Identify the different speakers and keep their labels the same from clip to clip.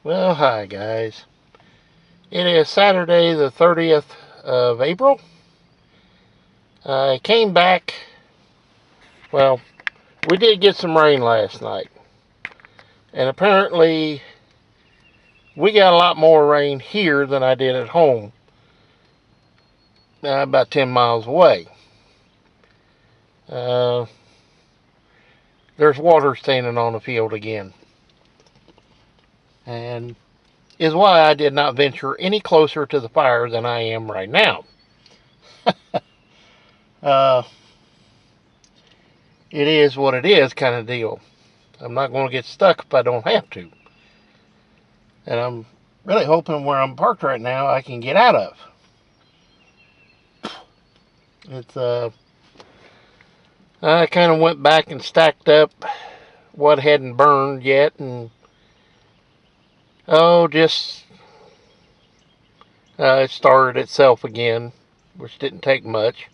Speaker 1: Well, hi guys. It is Saturday the 30th of April. I came back. Well, we did get some rain last night. And apparently, we got a lot more rain here than I did at home, about 10 miles away. Uh, there's water standing on the field again. And is why I did not venture any closer to the fire than I am right now. Uh, it is what it is kind of deal. I'm not going to get stuck if I don't have to. And I'm really hoping where I'm parked right now I can get out of. It's I kind of went back and stacked up what hadn't burned yet, and just it started itself again, which didn't take much.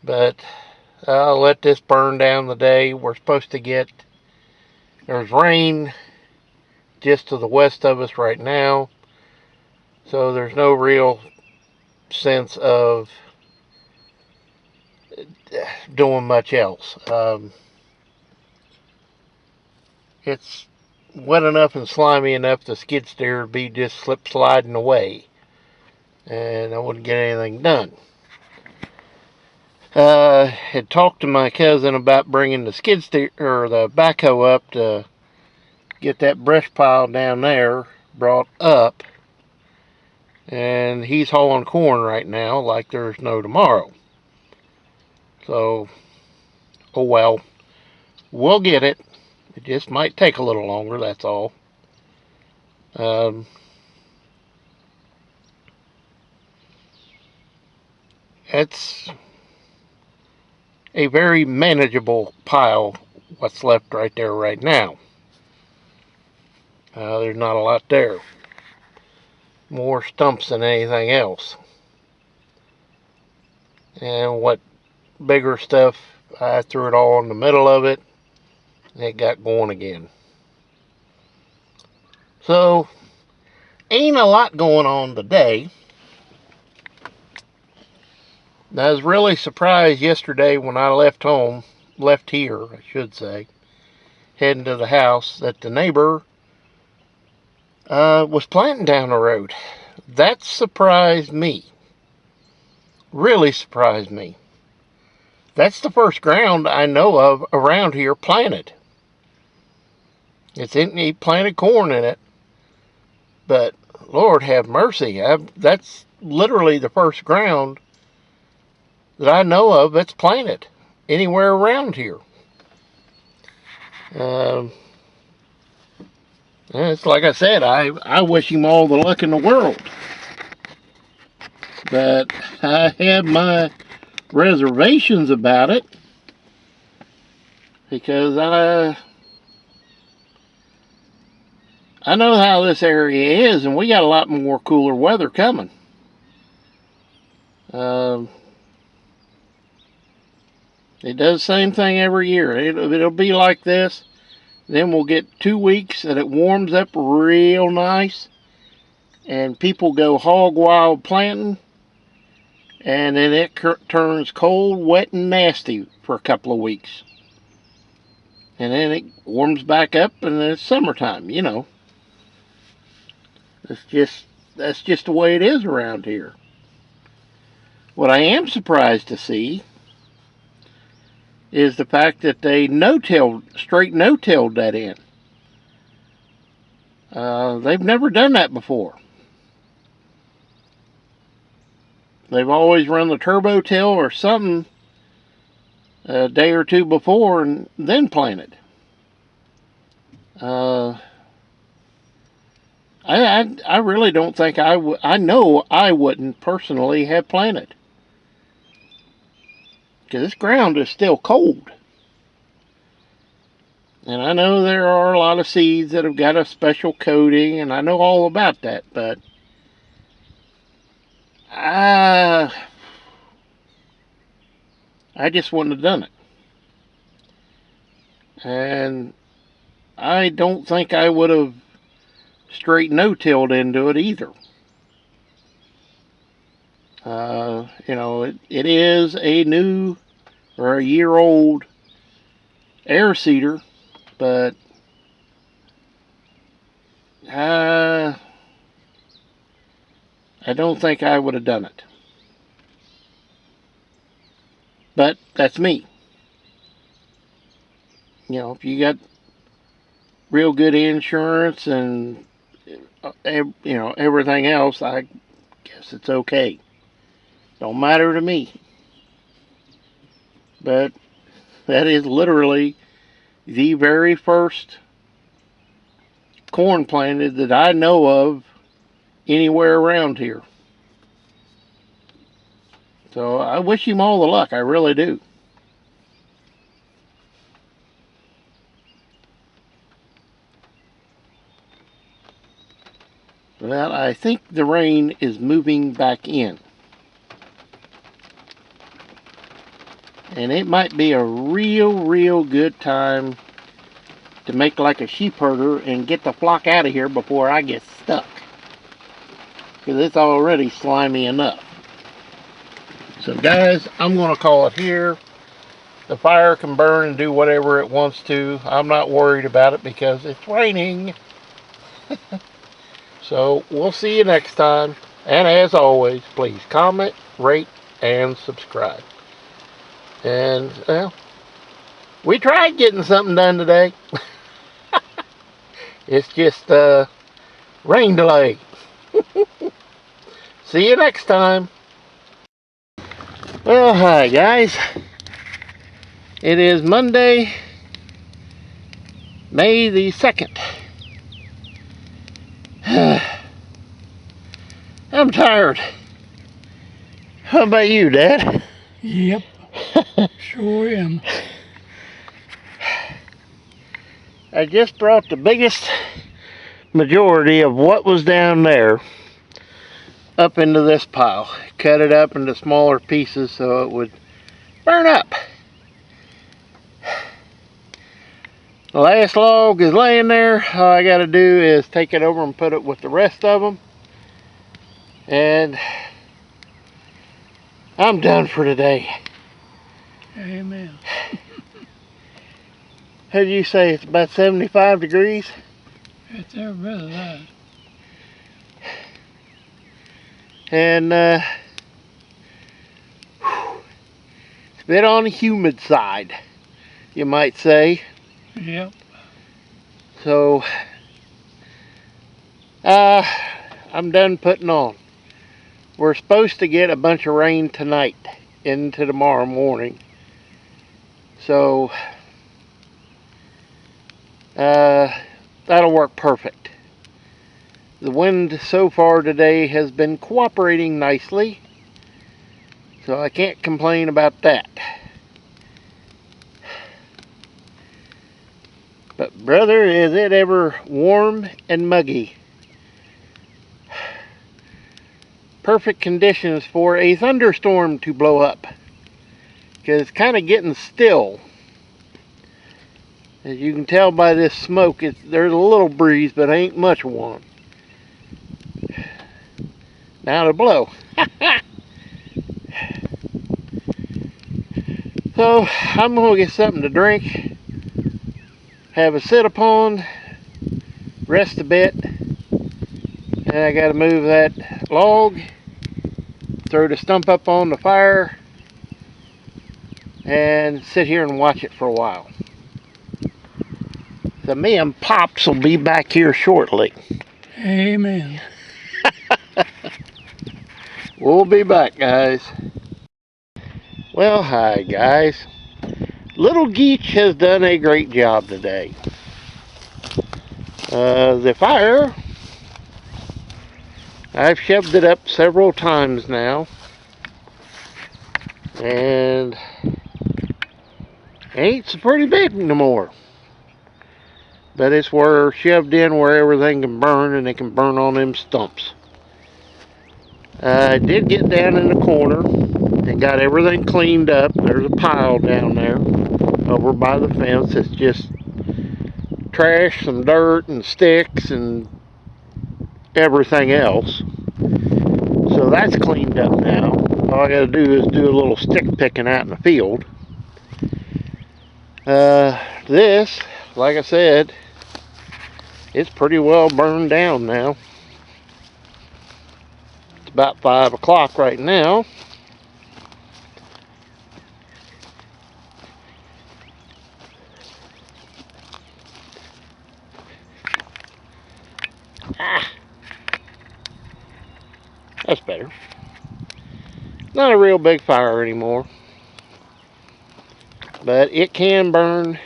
Speaker 1: But I'll let this burn down the day. We're supposed to get there's rain just to the west of us right now, so there's no real sense of doing much else. It's wet enough and slimy enough the skid steer would be just slip sliding away, and I wouldn't get anything done. Had talked to my cousin about bringing the skid steer or the backhoe up to get that brush pile down there brought up, and he's hauling corn right now like there's no tomorrow. So, oh well, we'll get it. It just might take a little longer, that's all. It's a very manageable pile, what's left right there right now. There's not a lot there. More stumps than anything else. And what bigger stuff, I threw it all in the middle of it, and it got going again. So, ain't a lot going on today. I was really surprised yesterday when I left here, I should say, heading to the house, that the neighbor was planting down the road. That surprised me. Really surprised me. That's the first ground I know of around here planted. He planted corn in it, but Lord have mercy, that's literally the first ground that I know of that's planted anywhere around here. It's like I said, I wish him all the luck in the world. But I have my reservations about it because I know how this area is, and we got a lot more cooler weather coming. It does the same thing every year. It'll be like this. Then we'll get 2 weeks that it warms up real nice, and people go hog wild planting, and then it turns cold, wet, and nasty for a couple of weeks. And then it warms back up, and it's summertime, you know. That's just the way it is around here. What I am surprised to see is the fact that they straight no-tilled that in. They've never done that before. They've always run the turbo till or something a day or two before and then planted. I really don't think I know I wouldn't personally have planted. Because this ground is still cold. And I know there are a lot of seeds that have got a special coating, and I know all about that, but I just wouldn't have done it. And I don't think I would have straight no-tilled into it either. You know, it is a new or a year-old air seeder, but I don't think I would have done it. But that's me. You know, if you got real good insurance and you know, everything else, I guess it's okay. Don't matter to me. But that is literally the very first corn planted that I know of anywhere around here. So I wish him all the luck, I really do. Well, I think the rain is moving back in. And it might be a real good time to make like a sheep herder and get the flock out of here before I get stuck. Because it's already slimy enough. So guys, I'm going to call it here. The fire can burn and do whatever it wants to. I'm not worried about it because it's raining. So we'll see you next time. And as always, please comment, rate, and subscribe. And, well, we tried getting something done today. It's just rain delay. See you next time. Well, hi guys. It is Monday, May the 2nd. I'm tired. How about you, Dad?
Speaker 2: Yep. Sure am.
Speaker 1: I just brought the biggest majority of what was down there up into this pile. Cut it up into smaller pieces so it would burn up. The last log is laying there. All I got to do is take it over and put it with the rest of them. And I'm done for today.
Speaker 2: Amen.
Speaker 1: How do you say it's about 75 degrees?
Speaker 2: It's every bit of that.
Speaker 1: And it's a bit on the humid side, you might say.
Speaker 2: Yep.
Speaker 1: So I'm done putting on. We're supposed to get a bunch of rain tonight into tomorrow morning. So that'll work perfect. The wind so far today has been cooperating nicely, so I can't complain about that. But brother, is it ever warm and muggy. Perfect conditions for a thunderstorm to blow up, because it's kind of getting still. As you can tell by this smoke, there's a little breeze, but ain't much one. Now to blow. So I'm going to get something to drink, have a sit upon, rest a bit, and I got to move that log, throw the stump up on the fire, and sit here and watch it for a while. So me and Pops will be back here shortly.
Speaker 2: Amen.
Speaker 1: We'll be back, guys. Well, hi, guys. Little Geech has done a great job today. The fire, I've shoved it up several times now. And it ain't so pretty big no more. But it's where shoved in where everything can burn, and it can burn on them stumps. I did get down in the corner and got everything cleaned up. There's a pile down there over by the fence. It's just trash, some dirt and sticks and everything else. So that's cleaned up now. All I gotta do is do a little stick picking out in the field. This, like I said, it's pretty well burned down now. It's about 5 o'clock right now. That's better. Not a real big fire anymore, but it can burn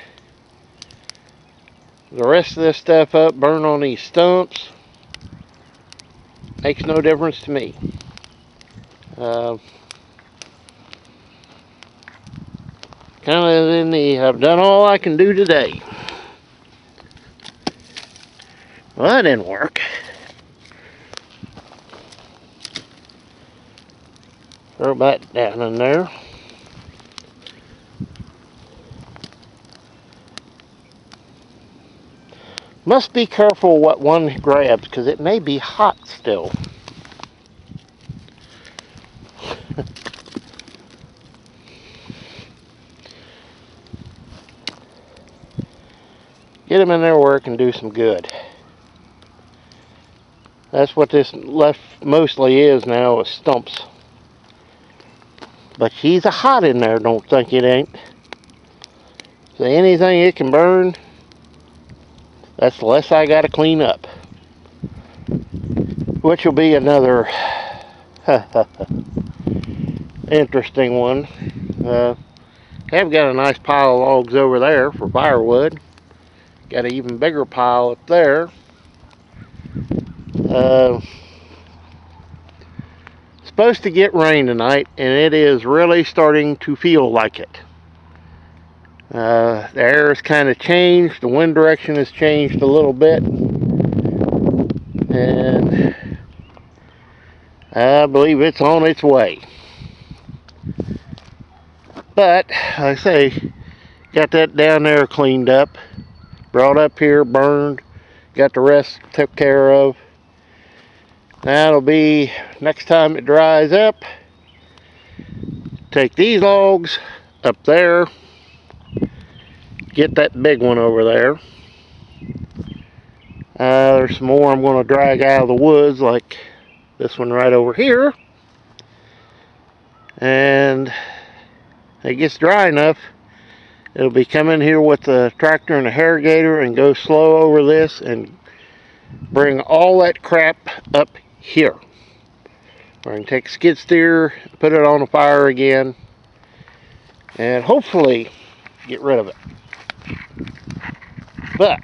Speaker 1: the rest of this stuff up, burn on these stumps. Makes no difference to me. Kind of in the, I've done all I can do today. Well, that didn't work. Throw that down in there. Must be careful what one grabs, because it may be hot still. Get them in there where it can do some good. That's what this left mostly is now, is stumps. But she's a hot in there, don't think it ain't. So anything it can burn, that's the less I gotta clean up. Which will be another interesting one. Have got a nice pile of logs over there for firewood. Got an even bigger pile up there. Supposed to get rain tonight, and it is really starting to feel like it. The air has kind of changed, the wind direction has changed a little bit, and I believe it's on its way. But, like I say, got that down there cleaned up, brought up here, burned, got the rest took care of. That'll be next time it dries up. Take these logs up there, get that big one over there. There's some more I'm going to drag out of the woods, like this one right over here. And it gets dry enough, it'll be coming here with the tractor and the harrow-gadder and go slow over this and bring all that crap up here. Or I can take a skid steer, put it on the fire again, and hopefully get rid of it. But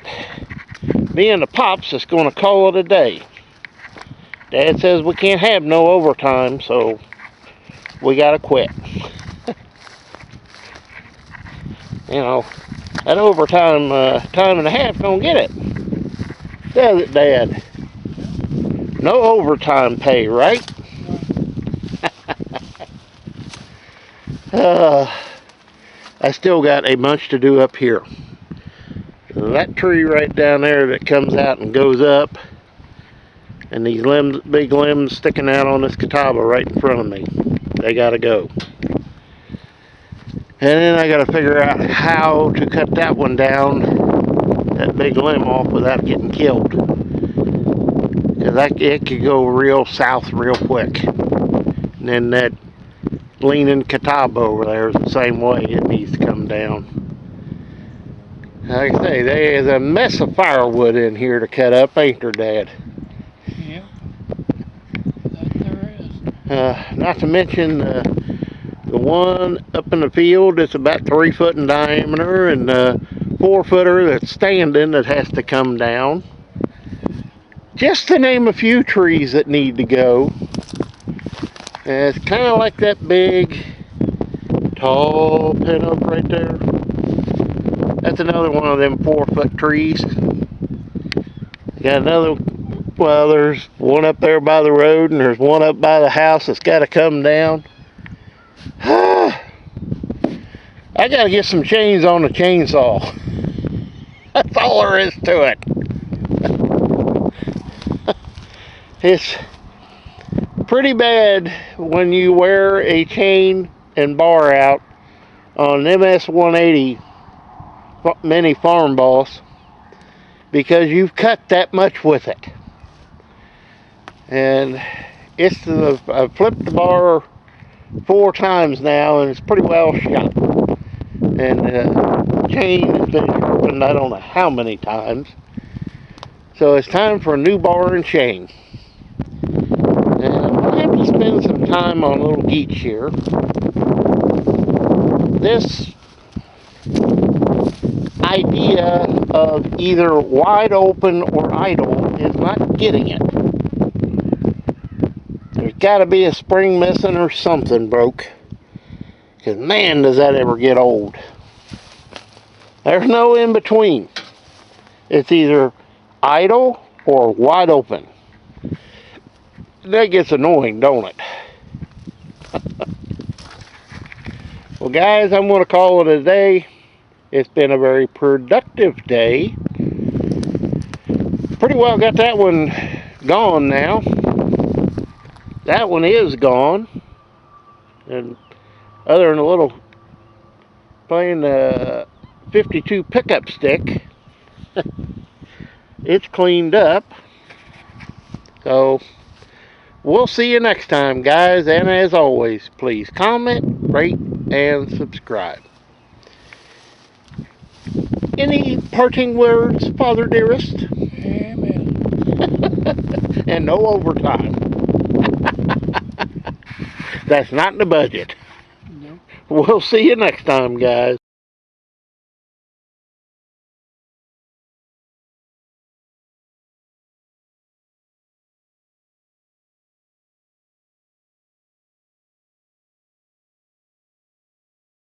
Speaker 1: being the pops, it's going to call it a day. Dad says we can't have no overtime, so we got to quit. You know, that overtime time and a half don't get it. Does it, Dad? No overtime pay, right? I still got a bunch to do up here. That tree right down there that comes out and goes up, and these limbs, big limbs sticking out on this catawba right in front of me, they gotta go. And then I gotta figure out how to cut that one down, that big limb off, without getting killed. Because it could go real south real quick. And then that leaning catawba over there is the same way. It needs to come down. Like I say, there's a mess of firewood in here to cut up, ain't there, Dad?
Speaker 2: Yep. That there is.
Speaker 1: Not to mention the one up in the field that's about 3 foot in diameter, and 4-footer that's standing that has to come down. Just to name a few trees that need to go. And it's kind of like that big, tall pin up right there. That's another one of them 4-foot trees. Got another, well, there's one up there by the road, and there's one up by the house that's got to come down. I got to get some chains on the chainsaw. That's all there is to it. It's pretty bad when you wear a chain and bar out on an MS 180 mini farm boss because you've cut that much with it. And I've flipped the bar 4 times now, and it's pretty well shot. And the chain has been sharpened I don't know how many times. So it's time for a new bar and chain. And I have to spend some time on a little geek here. This idea of either wide open or idle is not getting it. There's got to be a spring missing or something broke. Because man, does that ever get old. There's no in between. It's either idle or wide open. That gets annoying, don't it? Well, guys, I'm going to call it a day. It's been a very productive day. Pretty well got that one gone now. That one is gone. And other than a little plain 52 pickup stick, it's cleaned up. So we'll see you next time, guys. And as always, please comment, rate, and subscribe. Any parting words, Father dearest?
Speaker 2: Amen.
Speaker 1: And no overtime. That's not in the budget.
Speaker 2: Nope.
Speaker 1: We'll see you next time, guys.